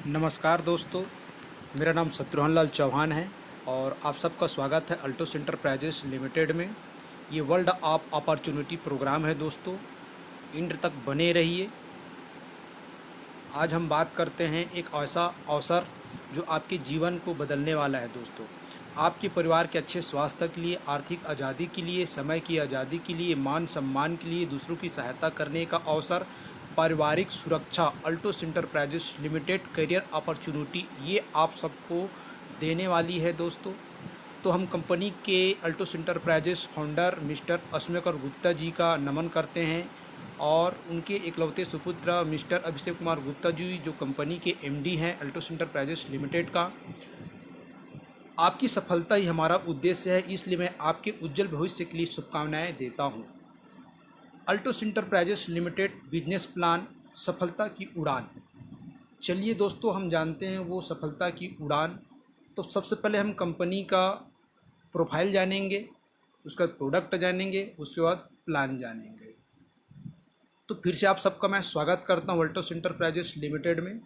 नमस्कार दोस्तों, मेरा नाम शत्रुघ्न लाल चौहान है और आप सबका स्वागत है अल्टोस एंटरप्राइजेस लिमिटेड में। ये वर्ल्ड ऑफ अपॉर्चुनिटी प्रोग्राम है दोस्तों, इंड तक बने रहिए। आज हम बात करते हैं एक ऐसा अवसर जो आपके जीवन को बदलने वाला है दोस्तों। आपके परिवार के अच्छे स्वास्थ्य के लिए, आर्थिक आज़ादी के लिए, समय की आज़ादी के लिए, मान सम्मान के लिए, दूसरों की सहायता करने का अवसर, पारिवारिक सुरक्षा, Altos enterprises limited career opportunity ये आप सबको देने वाली है दोस्तों। तो हम कंपनी के Altos enterprises founder mister Asmekar Gupta ji का नमन करते हैं और उनके एकलौते सुपुत्र मिस्टर अभिषेक कुमार गुप्ता जी जो कंपनी के एमडी हैं अल्टोस एंटरप्राइजेस लिमिटेड का। आपकी सफलता ही हमारा उद्देश्य है, इसलिए मैं आपके उज्जवल भविष्य के लिए शुभकामनाएं देता हूं। Altos enterprises limited business plan, सफलता की उड़ान। चलिए दोस्तों, हम जानते हैं वो सफलता की उड़ान। तो सबसे पहले हम कंपनी का प्रोफाइल जानेंगे, उसका प्रोडक्ट जानेंगे, उसके बाद प्लान जानेंगे। तो फिर से आप सबका मैं स्वागत करता हूँ अल्टोस एंटरप्राइजेस लिमिटेड में।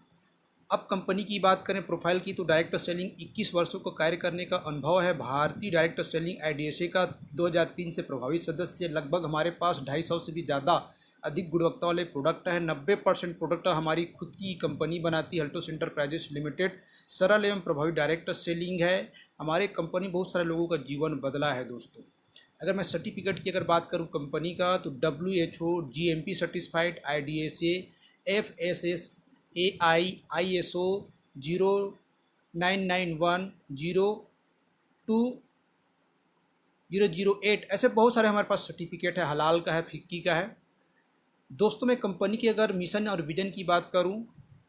अब कंपनी की बात करें प्रोफाइल की, तो डायरेक्ट सेलिंग 21 वर्षों का कार्य करने का अनुभव है। भारतीय डायरेक्ट सेलिंग आईडीएसए का 2003 से प्रभावित सदस्य। लगभग हमारे पास 250 से भी ज़्यादा अधिक गुणवत्ता वाले प्रोडक्ट हैं। 90% प्रोडक्ट हमारी खुद की कंपनी बनाती है अल्टोस एंटरप्राइजेस लिमिटेड। सरल एवं प्रभावी डायरेक्ट सेलिंग है। हमारे कंपनी बहुत सारे लोगों का जीवन बदला है दोस्तों। अगर मैं सर्टिफिकेट की अगर बात करूं कंपनी का, तो WHO GMP certified, IDSA, FSS, ISO 0991-02-008 ऐसे बहुत सारे हमारे पास सर्टिफिकेट है। हलाल का है, फिक्की का है दोस्तों। मैं कंपनी के अगर मिशन और विजन की बात करूं,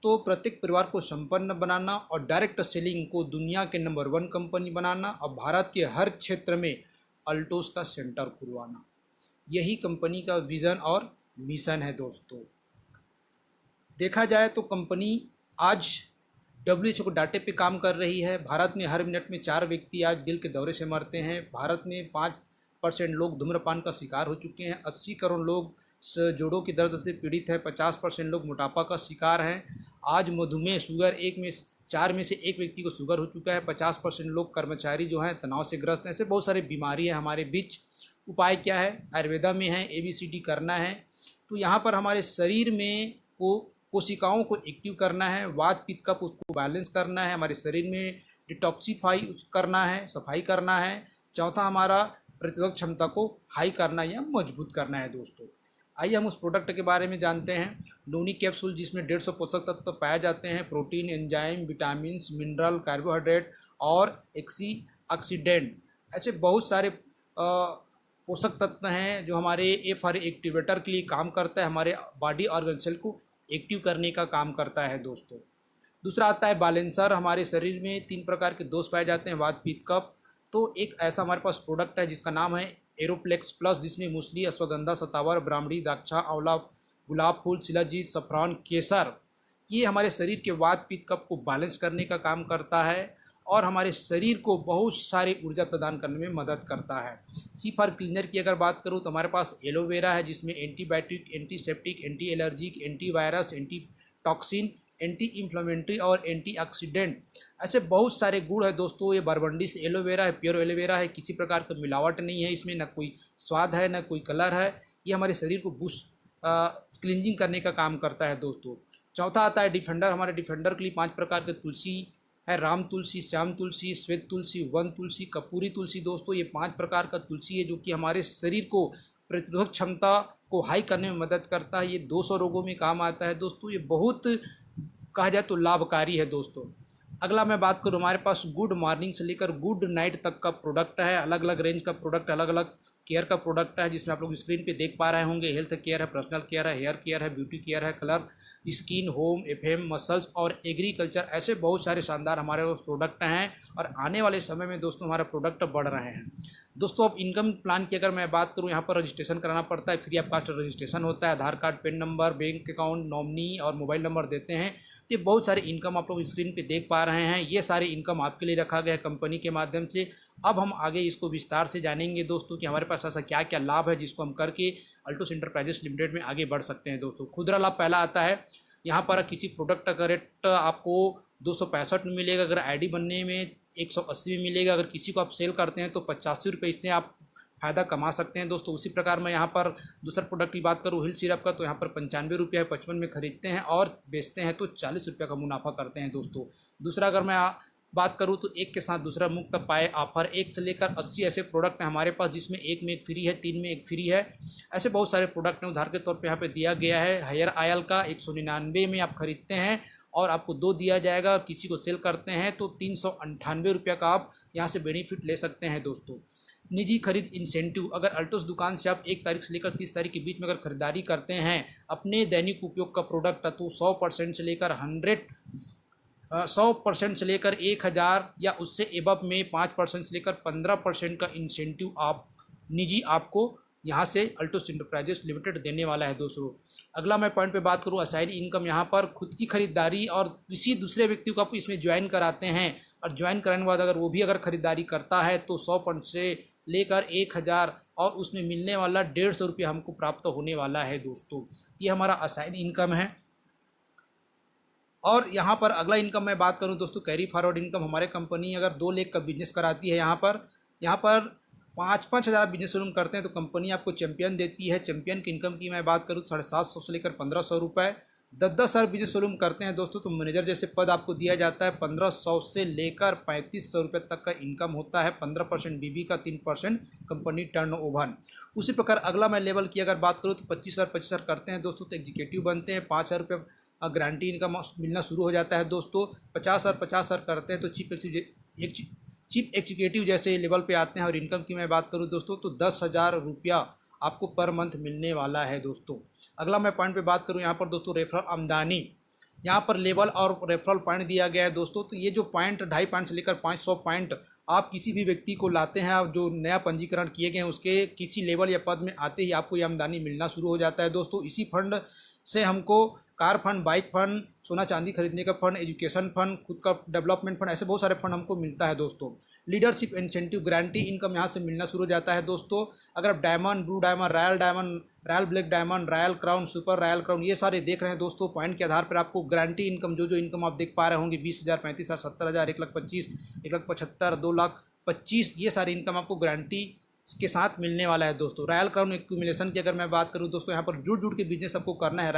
तो प्रत्येक परिवार को संपन्न बनाना और डायरेक्ट सेलिंग को दुनिया के नंबर 1 कंपनी बनाना और भारत के हर क्षेत्र में अल्टोस का सेंटर खुलवाना, यही कंपनी का विज़न और मिशन है दोस्तों। देखा जाए तो कंपनी आज WHO को डाटे पे काम कर रही है। भारत में हर मिनट में 4 व्यक्ति आज दिल के दौरे से मरते हैं। भारत में 5% लोग धूम्रपान का शिकार हो चुके हैं। 80 करोड़ लोग जोड़ों के दर्द से पीड़ित हैं। 50% लोग मोटापा का शिकार हैं। आज मधुमेह, शुगर, 4 में से 1 व्यक्ति को शुगर हो चुका है। 50% लोग कर्मचारी जो हैं तनाव से ग्रस्त हैं। ऐसे बहुत सारी बीमारी है हमारे बीच। उपाय क्या है? आयुर्वेदा में है, ABCD करना है। तो यहाँ पर हमारे शरीर में कोशिकाओं को एक्टिव करना है, वात पित्त कफ उसको बैलेंस करना है, हमारे शरीर में डिटॉक्सीफाई करना है, सफाई करना है। चौथा, हमारा प्रतिरोधक क्षमता को हाई करना या मजबूत करना है दोस्तों। आइए हम उस प्रोडक्ट के बारे में जानते हैं। नोनी कैप्सूल, जिसमें 150 पोषक तत्व पाए जाते हैं। Protein, enzyme, vitamin, mineral, carbohydrate और ऑक्सीडेंट, ऐसे बहुत सारे पोषक तत्व हैं जो हमारे FR एक्टिवेटर के लिए काम करता है, हमारे बॉडी ऑर्गन सेल को एक्टिव करने का काम करता है दोस्तों। दूसरा आता है बैलेंसर। हमारे शरीर में 3 प्रकार के दोष पाए जाते हैं, वात पित्त कफ। तो एक ऐसा हमारे पास प्रोडक्ट है जिसका नाम है एरोप्लेक्स प्लस, जिसमें मूसली, अश्वगंधा, सतावर, ब्राह्मणी, दाक्षा, आंवला, गुलाब फूल, शिलाजीत, सफ़रान, केसर, ये हमारे शरीर के वात पित्त कफ को बैलेंस करने का काम करता है और हमारे शरीर को बहुत सारी ऊर्जा प्रदान करने में मदद करता है। C4 क्लीनर की अगर बात करूं तो हमारे पास एलोवेरा है, जिसमें antibiotic, antiseptic, anti allergic, antivirus, anti toxin, anti inflammatory और एंटीऑक्सीडेंट, ऐसे बहुत सारे गुण है दोस्तों। ये बरबंडी से एलोवेरा है, प्योर एलोवेरा है, किसी प्रकार का मिलावट नहीं है इसमें, ना कोई स्वाद है ना कोई कलर है। ये हमारे शरीर को बूस्ट क्लिनजिंग करने का काम करता है दोस्तों। चौथा आता है डिफेंडर। हमारे डिफेंडर के लिए 5 प्रकार के तुलसी है, राम तुलसी, श्याम तुलसी, श्वेत तुलसी, वन तुलसी, कपूरी तुलसी। दोस्तों ये 5 प्रकार का तुलसी है जो कि हमारे शरीर को प्रतिरोधक क्षमता को हाई करने में मदद करता है। ये 200 रोगों में काम आता है दोस्तों। ये बहुत कहा जाए तो लाभकारी है दोस्तों। अगला मैं बात करूँ, हमारे पास गुड मॉर्निंग से लेकर गुड नाइट तक का प्रोडक्ट है। अलग अलग रेंज का प्रोडक्ट, अलग अलग केयर का प्रोडक्ट है, जिसमें आप लोग स्क्रीन पे देख पा रहे होंगे। हेल्थ केयर है, पर्सनल केयर है, हेयर केयर है, ब्यूटी केयर है, colour, skin, home, FM, muscles और एग्रीकल्चर, ऐसे बहुत सारे शानदार हमारे पास प्रोडक्ट हैं और आने वाले समय में दोस्तों हमारा प्रोडक्ट बढ़ रहे हैं दोस्तों। अब इनकम प्लान की अगर मैं बात करूं, यहाँ पर रजिस्ट्रेशन कराना पड़ता है, फ्री ऑफ कास्ट रजिस्ट्रेशन होता है। Aadhaar card, PAN number, bank account, nominee और मोबाइल नंबर देते हैं। तो ये बहुत सारे इनकम आप लोग स्क्रीन पे देख पा रहे हैं। ये सारे इनकम आपके लिए रखा गया है कंपनी के माध्यम से। अब हम आगे इसको विस्तार से जानेंगे दोस्तों कि हमारे पास ऐसा क्या क्या लाभ है जिसको हम करके अल्टोस एंटरप्राइजेस लिमिटेड में आगे बढ़ सकते हैं दोस्तों। खुदरा लाभ पहला आता है यहाँ पर किसी प्रोडक्ट का रेट आपको 265 में मिलेगा, अगर आईडी बनने में 180 में मिलेगा, अगर किसी को आप सेल करते हैं तो 85 रुपये इससे आप फ़ायदा कमा सकते हैं दोस्तों। उसी प्रकार मैं यहाँ पर दूसरा प्रोडक्ट की बात करूँ हिल सिरप का, तो यहाँ पर 95 रुपये है, 55 में खरीदते हैं और बेचते हैं तो 40 रुपये का मुनाफा करते हैं दोस्तों। दूसरा अगर मैं बात करूँ तो एक के साथ दूसरा मुफ्त पाए ऑफर, 1 से लेकर 80 ऐसे प्रोडक्ट हैं हमारे पास, जिसमें 1 में 1 फ्री है, 3 में 1 फ्री है। ऐसे बहुत सारे प्रोडक्ट हैं, उदाहरण के तौर पे यहाँ पे दिया गया है हेयर ऑयल का 199 में आप खरीदते हैं और आपको 2 दिया जाएगा, और किसी को सेल करते हैं तो 398 रुपये का आप यहाँ से बेनिफिट ले सकते हैं दोस्तों। निजी खरीद इंसेंटिव, अगर अल्टोस दुकान से आप 1 तारीख से लेकर 30 तारीख के बीच में अगर खरीदारी करते हैं अपने दैनिक उपयोग का प्रोडक्ट, तो 100% से लेकर 100% से लेकर 1000 या उससे एबव में 5% से लेकर 15% का इंसेंटिव आप निजी आपको यहाँ से अल्टोस इंटरप्राइजेस लिमिटेड देने वाला है दोस्तों। अगला मैं पॉइंट पे बात करूँ असाइड इनकम, यहाँ पर खुद की खरीदारी और किसी दूसरे व्यक्ति को आप इसमें ज्वाइन कराते हैं, और ज्वाइन कराने के बाद अगर वो भी अगर खरीदारी करता है तो 100% से लेकर 1000 और उसमें मिलने वाला 150 रुपये हमको प्राप्त होने वाला है दोस्तों। ये हमारा असाइड इनकम है। और यहाँ पर अगला इनकम मैं बात करूँ दोस्तों कैरी फॉरवर्ड इनकम, हमारे कंपनी अगर 2 लाख का बिजनेस कराती है, यहाँ पर 5-5 हज़ार बिजनेस शुरू करते हैं तो कंपनी आपको चैंपियन देती है। चैंपियन की इनकम की मैं बात करूँ तो 750 से लेकर 1500 रुपये। 10-10 हज़ार बिजनेस शुरू करते हैं दोस्तों तो मैनेजर जैसे पद आपको दिया जाता है, 1500 से लेकर 3500 रुपये तक का इनकम होता है। 15% बीबी का, 3% कंपनी टर्नओवर। उसी प्रकार अगला मैं लेवल की अगर बात करूँ तो 25,000 करते हैं दोस्तों तो एग्जीक्यूटिव बनते हैं, 5,000 रुपये गारंटी इनकम मिलना शुरू हो जाता है दोस्तों। 50,000 करते हैं तो चीफ एग्जीक्यूटिव जैसे लेवल पे आते हैं। और इनकम की मैं बात करूं दोस्तों तो 10,000 रुपया आपको पर मंथ मिलने वाला है दोस्तों। अगला मैं पॉइंट पे बात करूं यहाँ पर दोस्तों रेफरल आमदनी, यहाँ पर लेवल और रेफरल पॉइंट दिया गया है दोस्तों। तो ये जो पॉइंट 250 पॉइंट से लेकर 500 पॉइंट आप किसी भी व्यक्ति को लाते हैं, आप जो नया पंजीकरण किए गए हैं उसके किसी लेवल या पद में आते ही आपको ये आमदनी मिलना शुरू हो जाता है दोस्तों। इसी फंड से हमको कार फंड, बाइक फंड, सोना चांदी खरीदने का फंड, एजुकेशन फंड, खुद का डेवलपमेंट फंड, ऐसे बहुत सारे फंड हमको मिलता है दोस्तों। लीडरशिप इंसेंटिव गारंटी इनकम यहाँ से मिलना शुरू हो जाता है दोस्तों। अगर आप diamond, blue diamond, royal black diamond, royal crown, super royal crown ये सारे देख रहे हैं दोस्तों, पॉइंट के आधार पर आपको गारंटी इनकम जो इनकम आप देख पा रहे होंगे 20,000, 35,000, 70,000, 1,25,000, 1,75,000, 2,25,000 ये सारी इनकम आपको गारंटी के साथ मिलने वाला है दोस्तों। रॉयल क्राउन एक्यूमुलेशन की अगर मैं बात करूं दोस्तों, यहाँ पर जुड़ के बिजनेस आपको करना है।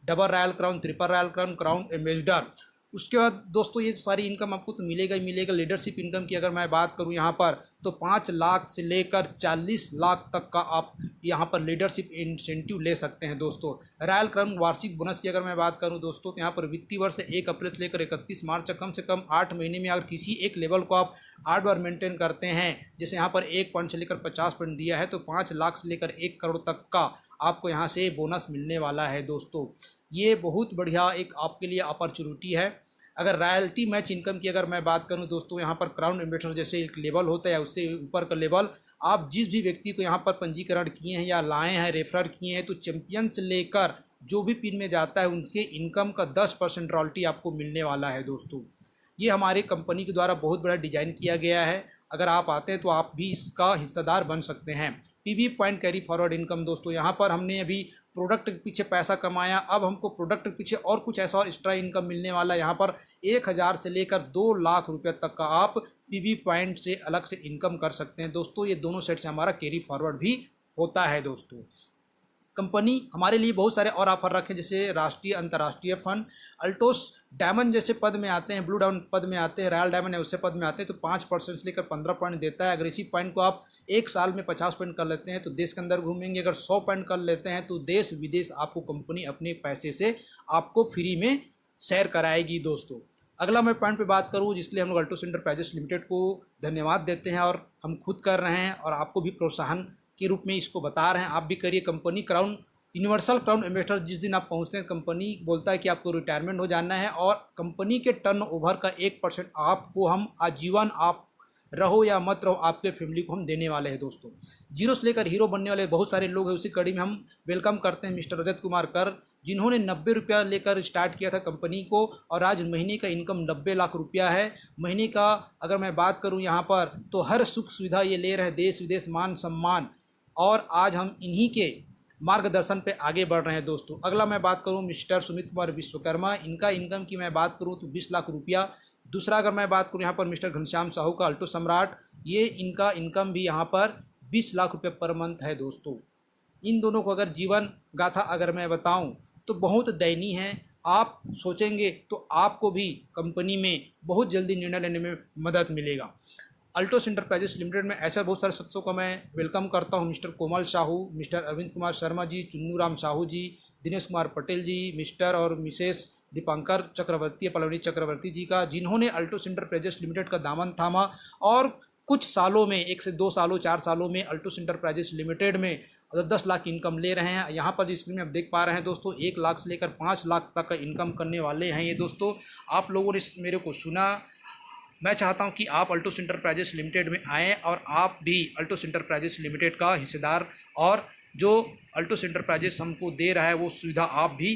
Double royal crown, triple royal crown, crown ambassador. उसके बाद दोस्तों ये सारी इनकम आपको तो मिलेगा ही मिलेगा। लीडरशिप इनकम की अगर मैं बात करूं यहाँ पर तो 5 लाख से लेकर 40 लाख तक का आप यहाँ पर लीडरशिप इंसेंटिव ले सकते हैं दोस्तों। रॉयल क्राउन वार्षिक बोनस की अगर मैं बात करूं दोस्तों तो यहाँ पर वित्तीय वर्ष 1 अप्रैल से लेकर 31 मार्च तक कम से कम 8 महीने में अगर किसी एक लेवल को आप 8 बार मेंटेन करते हैं, जैसे यहाँ पर 1 पॉइंट से लेकर 50 पॉइंट दिया है तो 5 लाख से लेकर 1 करोड़ तक का आपको यहाँ से बोनस मिलने वाला है दोस्तों। ये बहुत बढ़िया एक आपके लिए अपॉर्चुनिटी है। अगर रॉयल्टी मैच इनकम की अगर मैं बात करूं दोस्तों, यहाँ पर क्राउन एम्बेसडर जैसे एक लेवल होता है, उससे ऊपर का लेवल आप जिस भी व्यक्ति को यहाँ पर पंजीकरण किए हैं या लाए हैं, रेफर किए हैं, तो चैंपियन से लेकर जो भी पिन में जाता है उनके इनकम का 10% रॉयल्टी आपको मिलने वाला है दोस्तों। ये हमारे कंपनी के द्वारा बहुत बड़ा डिजाइन किया गया है। अगर आप आते हैं तो आप भी इसका हिस्सेदार बन सकते हैं। PV point carry forward income दोस्तों, यहाँ पर हमने अभी प्रोडक्ट के पीछे पैसा कमाया, अब हमको प्रोडक्ट के पीछे और कुछ ऐसा और एक्स्ट्रा इनकम मिलने वाला है। यहाँ पर 1,000 से लेकर 2 लाख रुपये तक का आप पीवी पॉइंट से अलग से इनकम कर सकते हैं दोस्तों। ये दोनों सेट से हमारा कैरी फॉरवर्ड भी होता है दोस्तों। कंपनी हमारे लिए बहुत सारे और ऑफर रखे, जैसे राष्ट्रीय अंतर्राष्ट्रीय फंड, अल्टोस डायमंड जैसे पद में आते हैं, ब्लू डायमंड पद में आते हैं, रॉयल डायमंड है उससे पद में आते हैं तो 5% से लेकर 15 पॉइंट देता है। अगर इसी पॉइंट को आप 1 साल में 50 पॉइंट कर लेते हैं तो देश के अंदर घूमेंगे। अगर 100 पॉइंट कर लेते हैं तो देश विदेश आपको कंपनी अपने पैसे से आपको फ्री में शेयर कराएगी दोस्तों। अगला मैं पॉइंट पे बात करूँ जिसके लिए हम लोग अल्टोस इंटरप्राइजेस लिमिटेड को धन्यवाद देते हैं और हम खुद कर रहे हैं और आपको भी प्रोत्साहन के रूप में इसको बता रहे हैं, आप भी करिए। Company crown universal crown ambassador जिस दिन आप पहुंचते हैं कंपनी बोलता है कि आपको रिटायरमेंट हो जाना है और कंपनी के टर्नओवर का 1% आपको हम आजीवन, आप रहो या मत रहो, आपके फैमिली को हम देने वाले हैं दोस्तों। जीरो से लेकर हीरो बनने वाले बहुत सारे लोग हैं, उसी कड़ी में हम वेलकम करते हैं मिस्टर रजत कुमार कर, जिन्होंने 90 रुपया लेकर स्टार्ट किया था कंपनी को और आज महीने का इनकम 90 लाख रुपया है। महीने का अगर मैं बात करूं यहाँ पर तो हर सुख सुविधा ये ले रहे हैं, देश विदेश मान सम्मान, और आज हम इन्हीं के मार्गदर्शन पे आगे बढ़ रहे हैं दोस्तों। अगला मैं बात करूं मिस्टर सुमित कुमार विश्वकर्मा, इनका इनकम की मैं बात करूं तो 20 लाख रुपया। दूसरा अगर मैं बात करूं यहाँ पर मिस्टर घनश्याम साहू का अल्टो सम्राट, ये इनका इनकम भी यहाँ पर 20 लाख रुपये पर मंथ है दोस्तों। इन दोनों को अगर जीवन गाथा अगर मैं बताऊं तो बहुत दयनीय है। आप सोचेंगे तो आपको भी कंपनी में बहुत जल्दी निर्णय लेने में मदद मिलेगा। अल्टोस इंटरप्राइजेस लिमिटेड में ऐसे बहुत सारे शख्सों को मैं वेलकम करता हूं, मिस्टर कोमल साहू, मिस्टर अरविंद कुमार शर्मा जी, चुन्नू राम साहू जी, दिनेश कुमार पटेल जी, मिस्टर और मिसेस दीपांकर चक्रवर्ती पलवनी चक्रवर्ती जी का, जिन्होंने अल्टोस इंटरप्राइजेस लिमिटेड का दामन थामा और कुछ सालों में 1 से 2 सालों 4 सालों में अल्टोस इंटरप्राइजेस लिमिटेड में 10 लाख इनकम ले रहे हैं। यहाँ पर जिस में आप देख पा रहे हैं दोस्तों 1 लाख से लेकर 5 लाख तक का इनकम करने वाले हैं ये दोस्तों। आप लोगों ने मेरे को सुना, मैं चाहता हूं कि आप अल्टोस इंटरप्राइजेस लिमिटेड में आएँ और आप भी अल्टोस इंटरप्राइजेस लिमिटेड का हिस्सेदार, और जो अल्टोस इंटरप्राइजेस हमको दे रहा है वो सुविधा आप भी